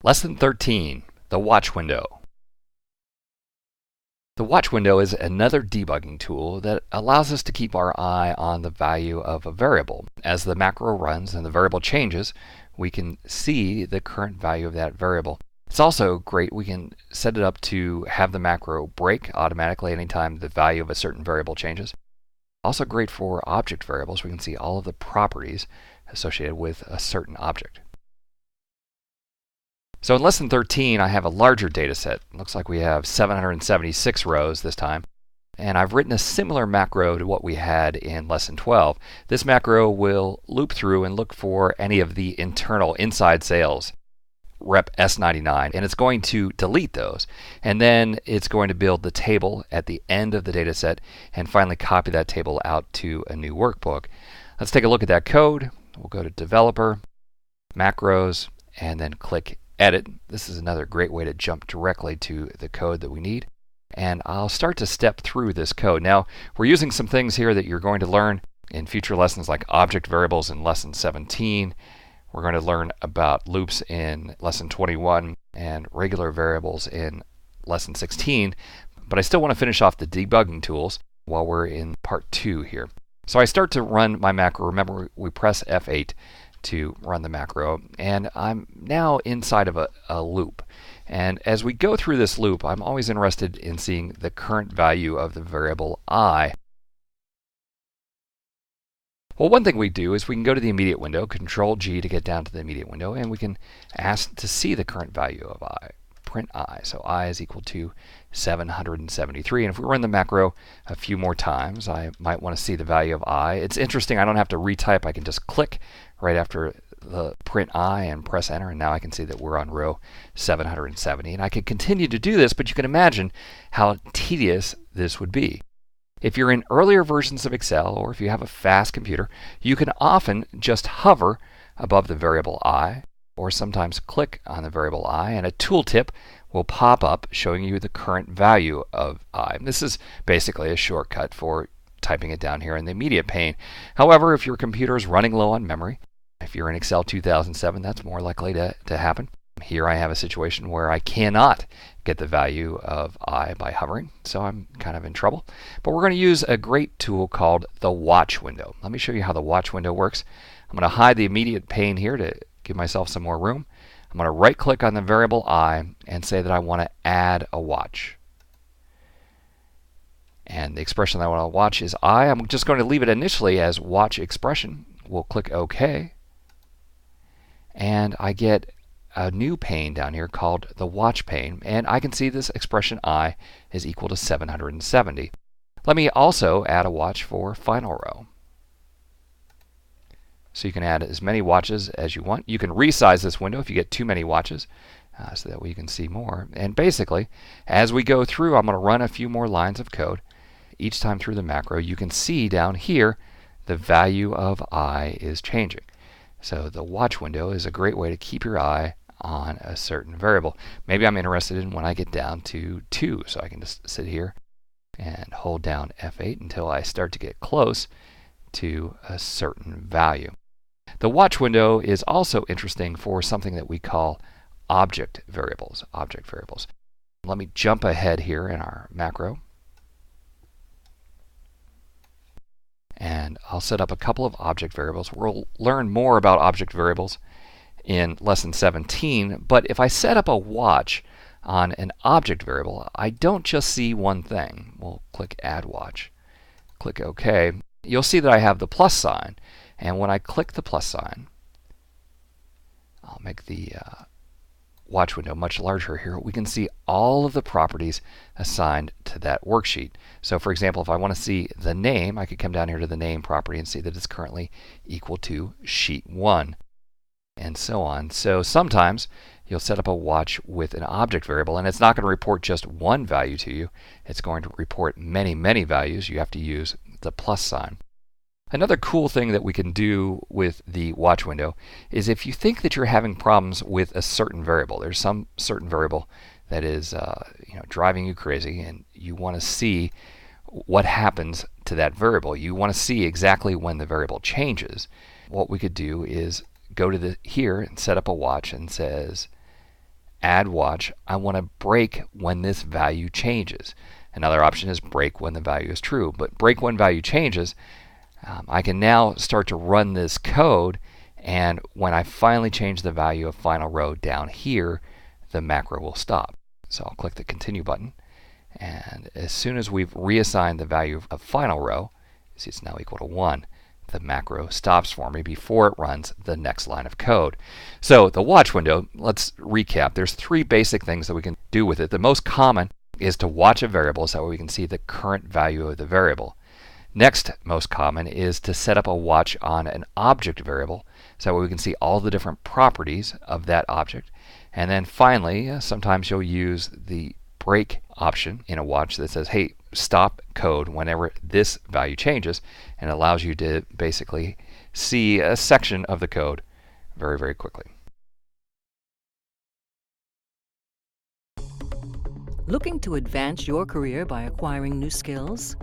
Lesson 13, the watch window. The watch window is another debugging tool that allows us to keep our eye on the value of a variable. As the macro runs and the variable changes, we can see the current value of that variable. It's also great, we can set it up to have the macro break automatically anytime the value of a certain variable changes. Also great for object variables, we can see all of the properties associated with a certain object. So in lesson 13, I have a larger data set. Looks like we have 776 rows this time. And I've written a similar macro to what we had in lesson 12. This macro will loop through and look for any of the internal inside sales, rep S99, and it's going to delete those. And then it's going to build the table at the end of the data set and finally copy that table out to a new workbook. Let's take a look at that code. We'll go to Developer, Macros, and then click Edit. This is another great way to jump directly to the code that we need. And I'll start to step through this code. Now, we're using some things here that you're going to learn in future lessons, like object variables in lesson 17. We're going to learn about loops in lesson 21 and regular variables in lesson 16. But I still want to finish off the debugging tools while we're in part 2 here. So I start to run my macro. Remember, we press F8 to run the macro, and I'm now inside of a loop. And as we go through this loop, I'm always interested in seeing the current value of the variable I. Well, one thing we do is we can go to the immediate window, Control G to get down to the immediate window, and we can ask to see the current value of I. Print I. So I is equal to 773. And if we run the macro a few more times, I might want to see the value of I. It's interesting, I don't have to retype. I can just click right after the print I and press enter, and now I can see that we're on row 770. And I could continue to do this, but you can imagine how tedious this would be. If you're in earlier versions of Excel, or if you have a fast computer, you can often just hover above the variable I, or sometimes click on the variable I, and a tooltip will pop up showing you the current value of I. And this is basically a shortcut for typing it down here in the immediate pane. However, if your computer is running low on memory, if you're in Excel 2007, that's more likely to happen. Here I have a situation where I cannot get the value of I by hovering, so I'm kind of in trouble. But we're going to use a great tool called the watch window. Let me show you how the watch window works. I'm going to hide the immediate pane here to give myself some more room. I'm going to right click on the variable I and say that I want to add a watch. And the expression that I want to watch is I. I'm just going to leave it initially as watch expression. We'll click OK. And I get a new pane down here called the watch pane, and I can see this expression I is equal to 770. Let me also add a watch for final row. So you can add as many watches as you want. You can resize this window if you get too many watches, so that way you can see more. And basically, as we go through, I'm going to run a few more lines of code. Each time through the macro, you can see down here the value of I is changing. So the watch window is a great way to keep your eye on a certain variable. Maybe I'm interested in when I get down to 2, so I can just sit here and hold down F8 until I start to get close to a certain value. The watch window is also interesting for something that we call object variables. Let me jump ahead here in our macro. And I'll set up a couple of object variables. We'll learn more about object variables in lesson 17, but if I set up a watch on an object variable, I don't just see one thing. We'll click Add Watch, click OK. You'll see that I have the plus sign, and when I click the plus sign, I'll make the watch window much larger here. We can see all of the properties assigned to that worksheet. So for example, if I want to see the name, I could come down here to the name property and see that it's currently equal to sheet 1, and so on. So sometimes you'll set up a watch with an object variable, and it's not going to report just one value to you. It's going to report many, many values. You have to use the plus sign. Another cool thing that we can do with the watch window is if you think that you're having problems with a certain variable, there's some certain variable that is driving you crazy, and you want to see what happens to that variable. You want to see exactly when the variable changes. What we could do is go to here and set up a watch and says add watch, I want to break when this value changes. Another option is break when the value is true. But break when value changes, I can now start to run this code, and when I finally change the value of final row down here, the macro will stop. So I'll click the continue button, and as soon as we've reassigned the value of final row, you see it's now equal to 1, the macro stops for me before it runs the next line of code. So the watch window, let's recap. There's 3 basic things that we can do with it. The most common is to watch a variable so that we can see the current value of the variable. Next most common is to set up a watch on an object variable so that we can see all the different properties of that object. And then finally, sometimes you'll use the break option in a watch that says, hey, stop code whenever this value changes, and allows you to basically see a section of the code very, very quickly. Looking to advance your career by acquiring new skills?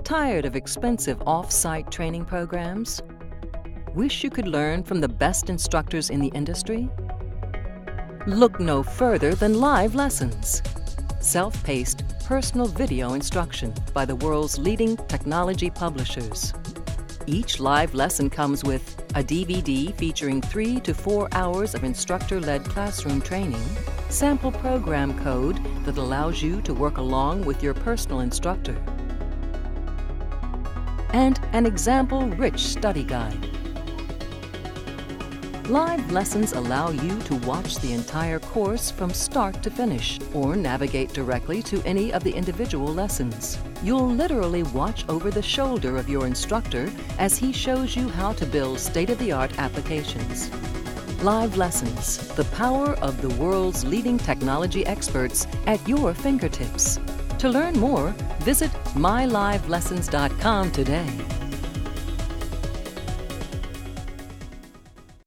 Tired of expensive off-site training programs? Wish you could learn from the best instructors in the industry? Look no further than live lessons. Self-paced, personal video instruction by the world's leading technology publishers. Each live lesson comes with a DVD featuring 3 to 4 hours of instructor-led classroom training, sample program code that allows you to work along with your personal instructor, and an example-rich study guide. Live lessons allow you to watch the entire course from start to finish, or navigate directly to any of the individual lessons. You'll literally watch over the shoulder of your instructor as he shows you how to build state-of-the-art applications. Live lessons, the power of the world's leading technology experts at your fingertips. To learn more, visit mylivelessons.com today.